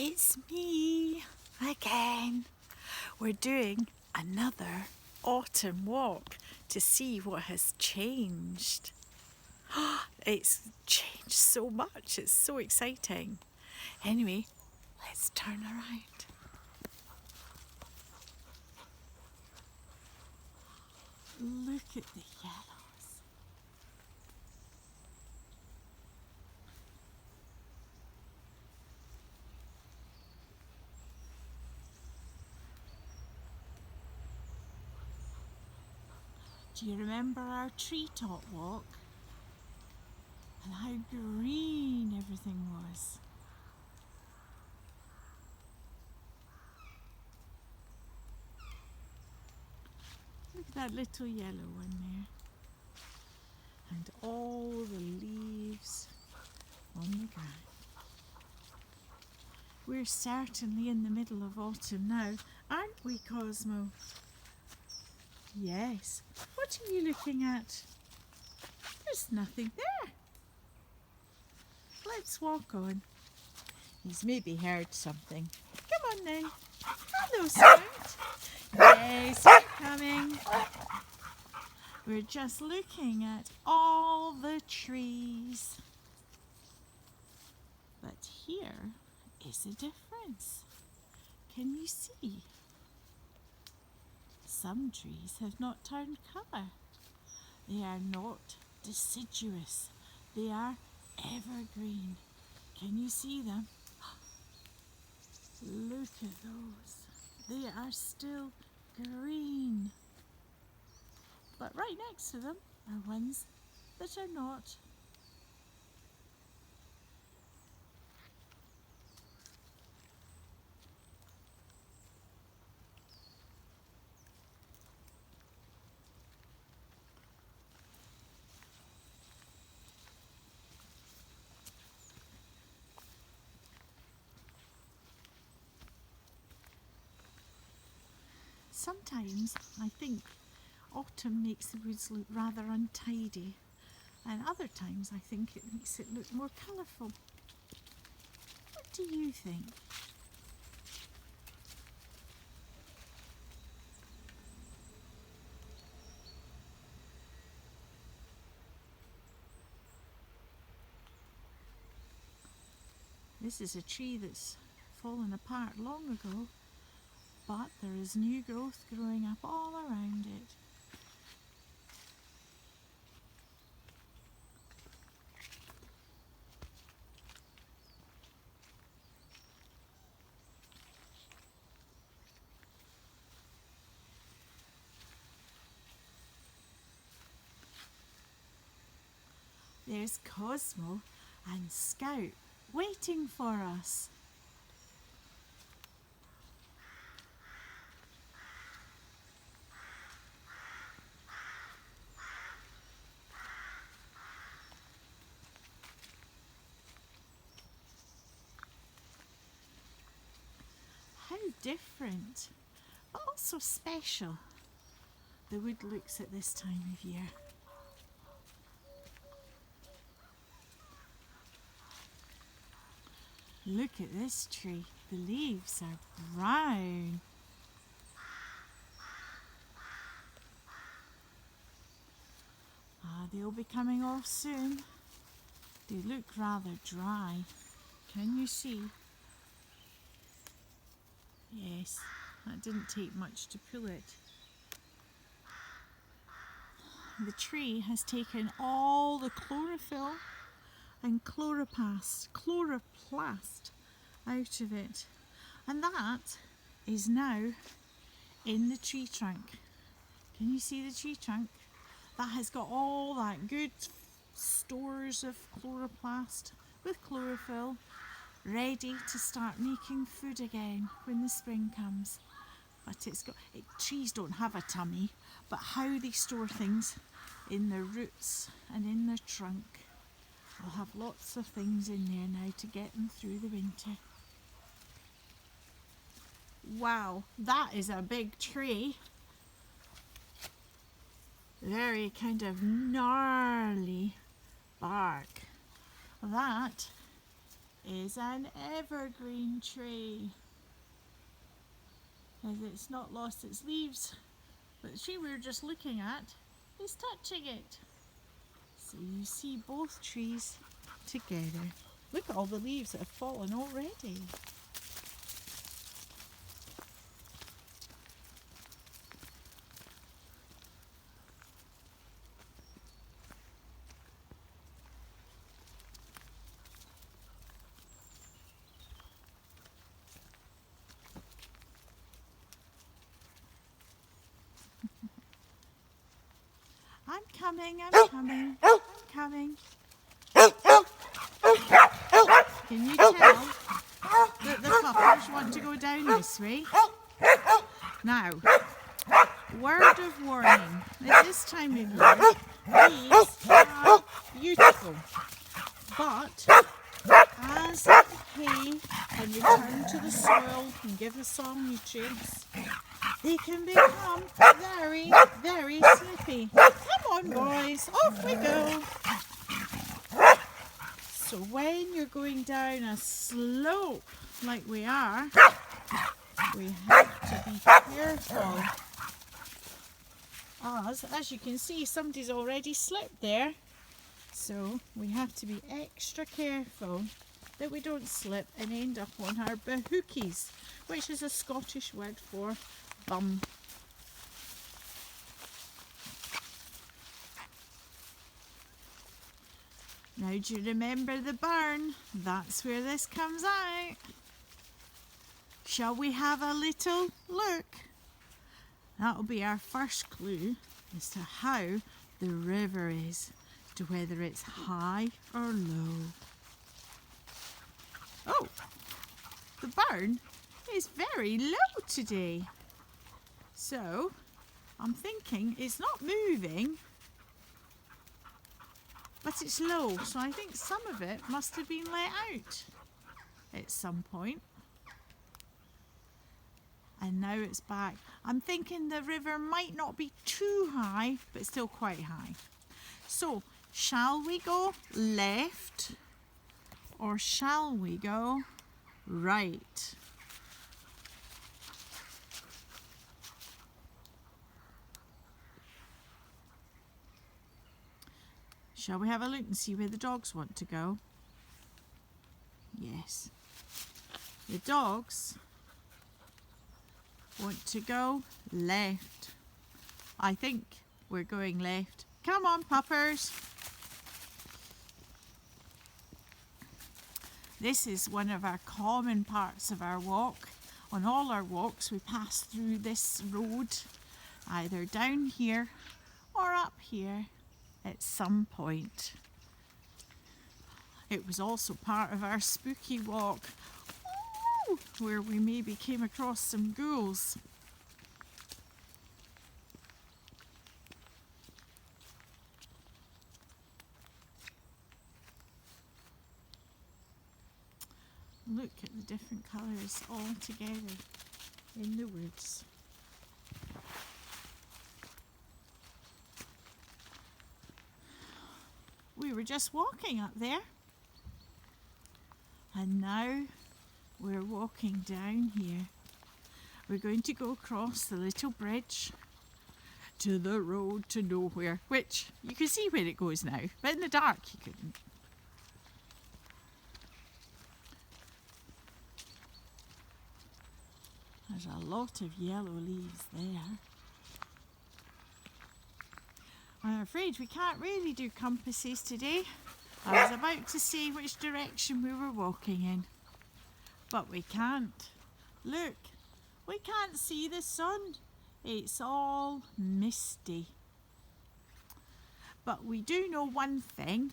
It's me again. We're doing another autumn walk to see what has changed. It's changed so much, it's so exciting. Anyway, let's turn around. Look at the yellows. Do you remember our treetop walk? And how green everything was. Look at that little yellow one there. And all the leaves on the ground. We're certainly in the middle of autumn now, aren't we, Cosmo? Yes. What are you looking at? There's nothing there. Let's walk on. He's maybe heard something. Come on then. Hello, Scout. Yes, we're coming. We're just looking at all the trees. But here is a difference. Can you see? Some trees have not turned colour. They are not deciduous. They are evergreen. Can you see them? Look at those. They are still green. But right next to them are ones that are not. Sometimes I think autumn makes the woods look rather untidy, and other times I think it makes it look more colourful. What do you think? This is a tree that's fallen apart long ago, but there is new growth growing up all around it. There's Cosmo and Scout waiting for us. How different, but also special, the wood looks at this time of year. Look at this tree. The leaves are brown. They'll be coming off soon. They look rather dry. Can you see? Yes, that didn't take much to pull it. The tree has taken all the chlorophyll and chloroplast out of it, and that is now in the tree trunk. Can you see the tree trunk? That has got all that good stores of chloroplast with chlorophyll ready to start making food again when the spring comes. But trees don't have a tummy, but how they store things in their roots and in their trunk. They'll have lots of things in there now to get them through the winter. Wow, that is a big tree. Very kind of gnarly bark. That is an evergreen tree. As it's not lost its leaves, but the tree we were just looking at is touching it. So you see both trees together. Look at all the leaves that have fallen already. I'm coming, I'm coming, I'm coming. Can you tell that the puppers want to go down this way? Now, word of warning, at this time of year, these are beautiful, but as they decay and return to the soil and give the soil nutrients, they can become very, very snippy. Come on, boys, off we go. So when you're going down a slope like we are, we have to be careful. As you can see, somebody's already slipped there. So we have to be extra careful that we don't slip and end up on our bahookies, which is a Scottish word for bum. Now do you remember the barn? That's where this comes out. Shall we have a little look? That'll be our first clue as to how the river is, to whether it's high or low. Oh, the barn is very low today. So I'm thinking it's not moving, but it's low. So I think some of it must have been let out at some point. And now it's back. I'm thinking the river might not be too high, but still quite high. So, shall we go left or shall we go right? Shall we have a look and see where the dogs want to go? Yes. The dogs want to go left. I think we're going left. Come on, puppers. This is one of our common parts of our walk. On all our walks we pass through this road, either down here or up here at some point. It was also part of our spooky walk, where we maybe came across some ghouls. Look at the different colours all together in the woods. We were just walking up there, and now we're walking down here. We're going to go across the little bridge to the road to nowhere, which you can see where it goes now, but in the dark you couldn't. There's a lot of yellow leaves there. I'm afraid we can't really do compasses today. I was about to say which direction we were walking in, but we can't. Look, we can't see the sun. It's all misty. But we do know one thing.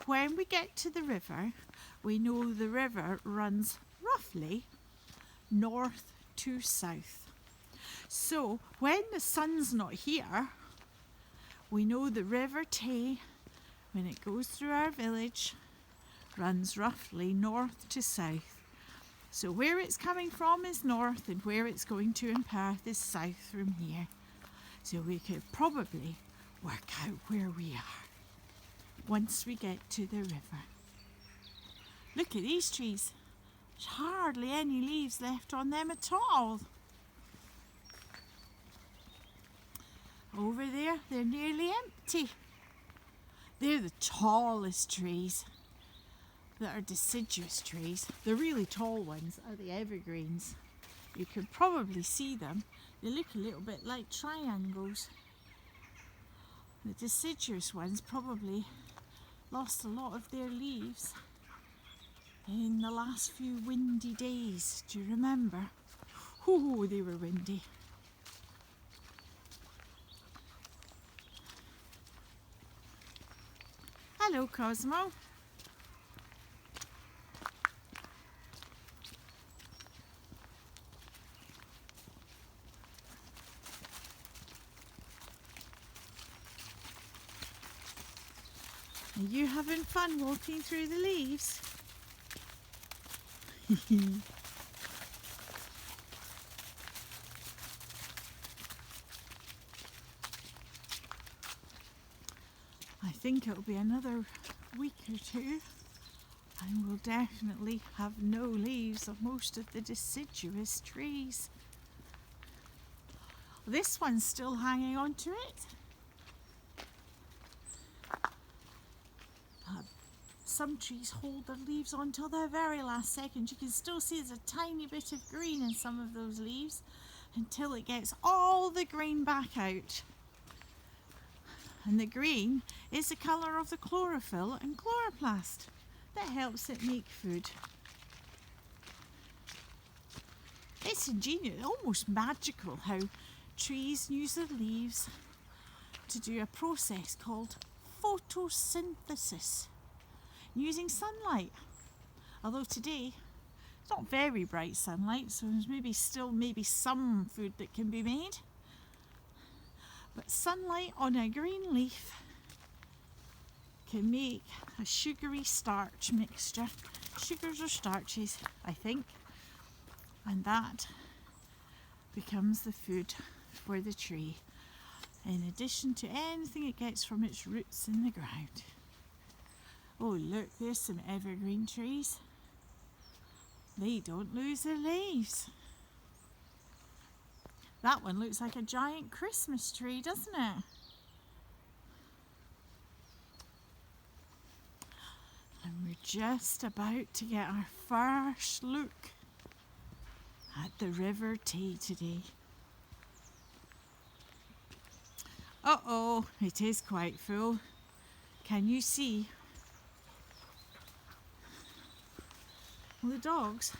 When we get to the river, we know the river runs roughly north to south. So when the sun's not here, we know the River Tay, when it goes through our village, runs roughly north to south. So where it's coming from is north, and where it's going to in Perth is south from here. So we could probably work out where we are once we get to the river. Look at these trees. There's hardly any leaves left on them at all. Over there, they're nearly empty. They're the tallest trees that are deciduous trees. The really tall ones are the evergreens. You can probably see them. They look a little bit like triangles. The deciduous ones probably lost a lot of their leaves in the last few windy days. Do you remember? Oh, they were windy. Hello, Cosmo. Are you having fun walking through the leaves? I think it'll be another week or two and we'll definitely have no leaves of most of the deciduous trees. This one's still hanging on to it. Some trees hold their leaves on till the very last second. You can still see there's a tiny bit of green in some of those leaves until it gets all the green back out. And the green is the colour of the chlorophyll and chloroplast that helps it make food. It's ingenious, almost magical how trees use their leaves to do a process called photosynthesis using sunlight. Although today it's not very bright sunlight, so there's maybe some food that can be made. But sunlight on a green leaf can make a sugary starch mixture. Sugars or starches, I think. And that becomes the food for the tree, in addition to anything it gets from its roots in the ground. Oh look, there's some evergreen trees. They don't lose their leaves. That one looks like a giant Christmas tree, doesn't it? And we're just about to get our first look at the River Tay today. Uh-oh, it is quite full. Can you see? Well, the dogs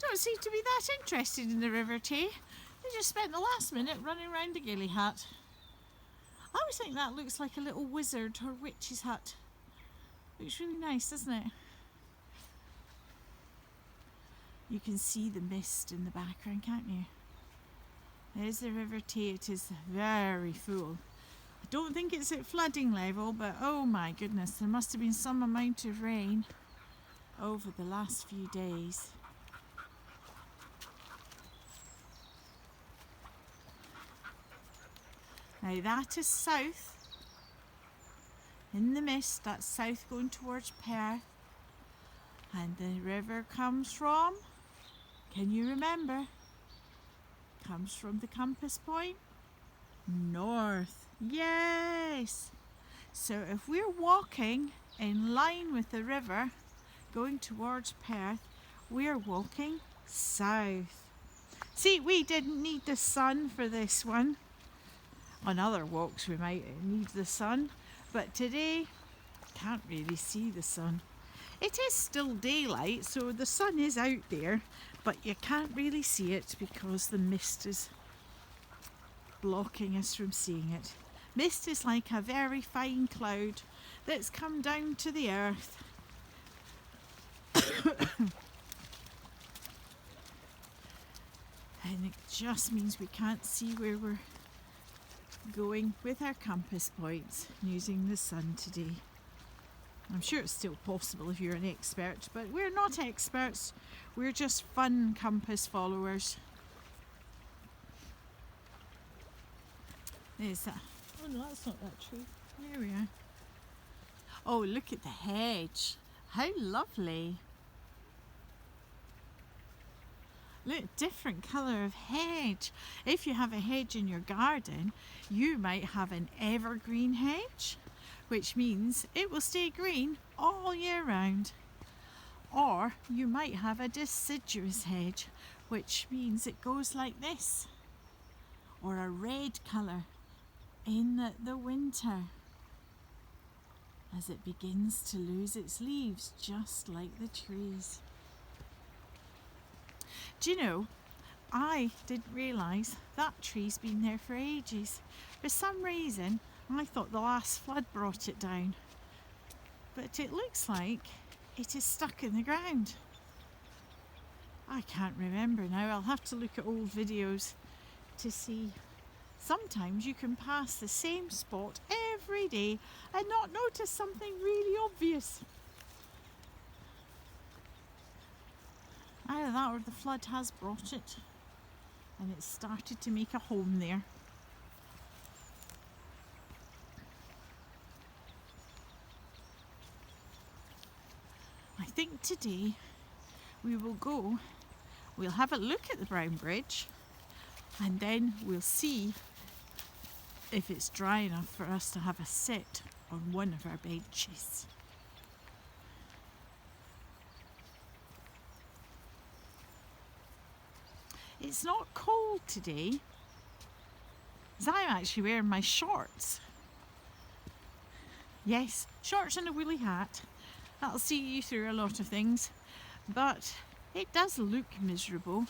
don't seem to be that interested in the River Tay. They just spent the last minute running around the ghillie hut. I always think that looks like a little wizard or witch's hut. Looks really nice, doesn't it? You can see the mist in the background, can't you? There's the River Tay. It is very full. I don't think it's at flooding level, but oh my goodness, there must have been some amount of rain over the last few days. Now that is south. In the mist, that's south going towards Perth. And the river comes from, can you remember? Comes from the compass point? North. Yes! So if we're walking in line with the river, going towards Perth, we're walking south. See, we didn't need the sun for this one. On other walks we might need the sun, but today can't really see the sun. It is still daylight, so the sun is out there, but you can't really see it because the mist is blocking us from seeing it. Mist is like a very fine cloud that's come down to the earth. And it just means we can't see where we're going with our compass points using the sun today. I'm sure it's still possible if you're an expert, but we're not experts. We're just fun compass followers. There's that. Oh no, that's not that tree. There we are. Oh, look at the hedge. How lovely. Look, different colour of hedge. If you have a hedge in your garden, you might have an evergreen hedge, which means it will stay green all year round. Or you might have a deciduous hedge, which means it goes like this. Or a red colour in the winter as it begins to lose its leaves, just like the trees. Do you know, I didn't realise that tree's been there for ages. For some reason, I thought the last flood brought it down. But it looks like it is stuck in the ground. I can't remember now. I'll have to look at old videos to see. Sometimes you can pass the same spot every day and not notice something really obvious. Either that or the flood has brought it and it's started to make a home there. I think today we'll have a look at the Brown Bridge and then we'll see if it's dry enough for us to have a sit on one of our benches. It's not cold today, as I'm actually wearing my shorts. Yes, shorts and a woolly hat. That'll see you through a lot of things, but it does look miserable.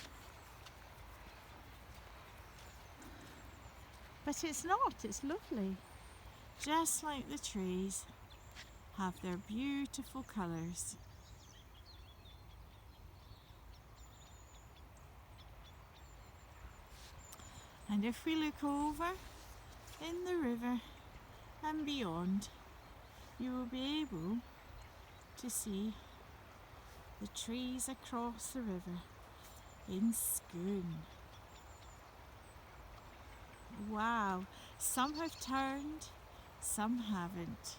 But it's not, it's lovely. Just like the trees have their beautiful colours. And if we look over in the river and beyond, you will be able to see the trees across the river in Scone. Wow, some have turned, some haven't.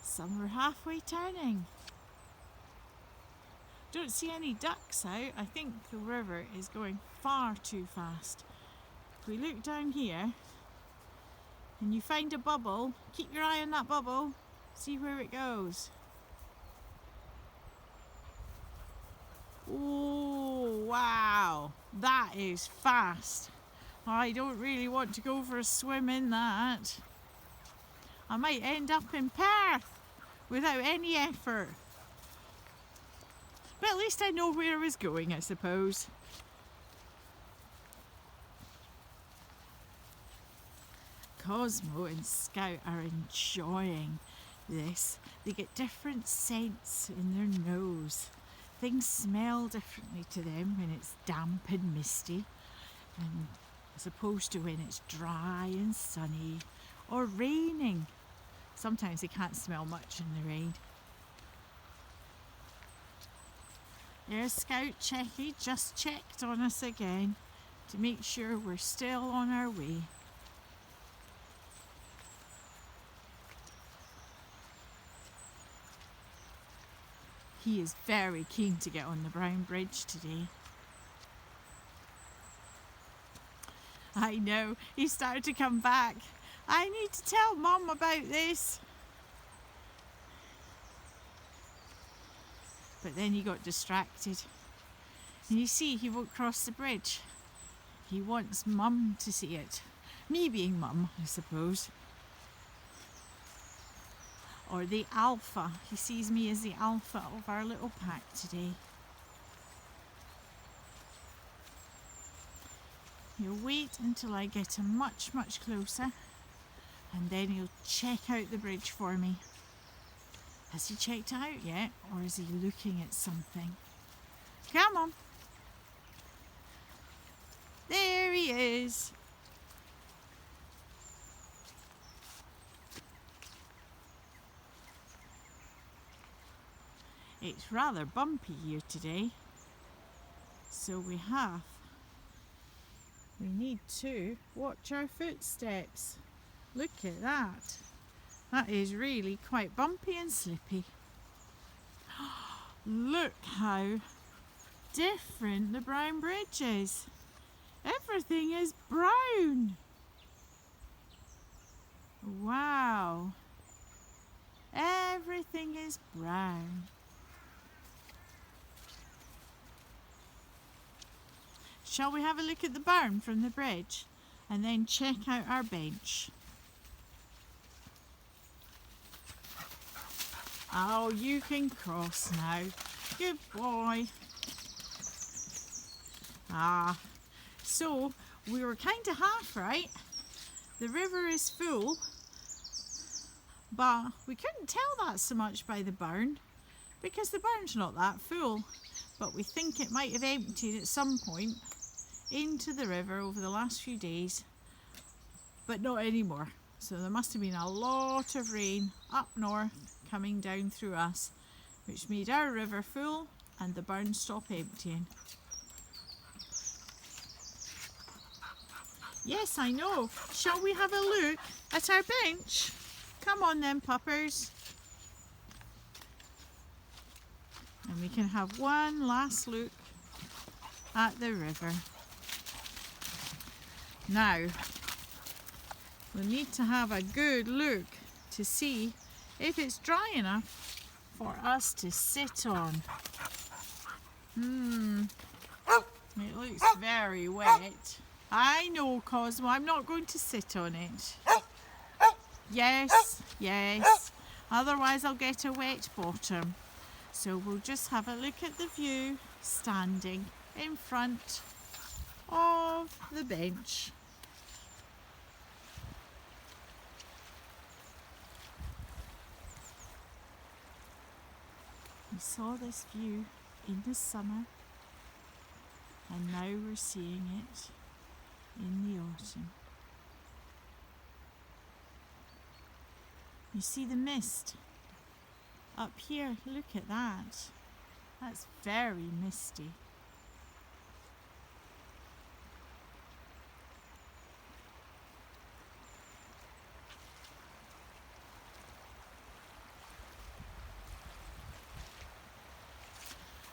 Some are halfway turning. Don't see any ducks out. I think the river is going far too fast. If we look down here and you find a bubble, keep your eye on that bubble, see where it goes. Oh, wow, that is fast. I don't really want to go for a swim in that. I might end up in Perth without any effort. But at least I know where I was going, I suppose. Cosmo and Scout are enjoying this. They get different scents in their nose. Things smell differently to them when it's damp and misty, and as opposed to when it's dry and sunny or raining. Sometimes they can't smell much in the rain. There's Scout Checky, just checked on us again to make sure we're still on our way. He is very keen to get on the Brown Bridge today. I know, he started to come back. I need to tell Mum about this. But then he got distracted. And you see, he won't cross the bridge. He wants Mum to see it. Me being Mum, I suppose. Or the alpha. He sees me as the alpha of our little pack today. He'll wait until I get him much, much closer, and then he'll check out the bridge for me. Has he checked it out yet, or is he looking at something? Come on. There he is. It's rather bumpy here today, so we need to watch our footsteps. Look at that. That is really quite bumpy and slippy. Look how different the brown bridge is. Everything is brown. Wow. Everything is brown. Shall we have a look at the barn from the bridge and then check out our bench? Oh, you can cross now. Good boy. So we were kind of half right. The river is full, but we couldn't tell that so much by the barn because the barn's not that full. But we think it might have emptied at some point into the river over the last few days, but not anymore. So there must have been a lot of rain up north coming down through us, which made our river full and the barn stop emptying. Yes, I know. Shall we have a look at our bench? Come on then, puppers. And we can have one last look at the river. Now, we'll need to have a good look to see if it's dry enough for us to sit on. It looks very wet. I know, Cosmo, I'm not going to sit on it. Yes, yes. Otherwise I'll get a wet bottom. So we'll just have a look at the view standing in front of the bench. We saw this view in the summer and now we're seeing it in the autumn. You see the mist up here? Look at that. That's very misty.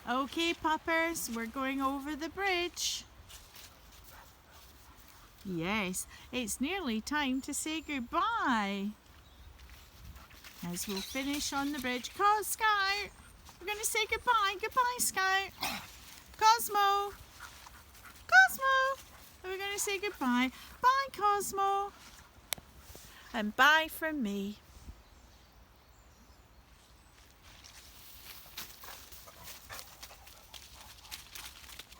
Okay, puppers, we're going over the bridge. Yes, it's nearly time to say goodbye. As we'll finish on the bridge. Scout, we're going to say goodbye. Goodbye, Scout. Cosmo. Cosmo. We're going to say goodbye. Bye, Cosmo. And bye from me.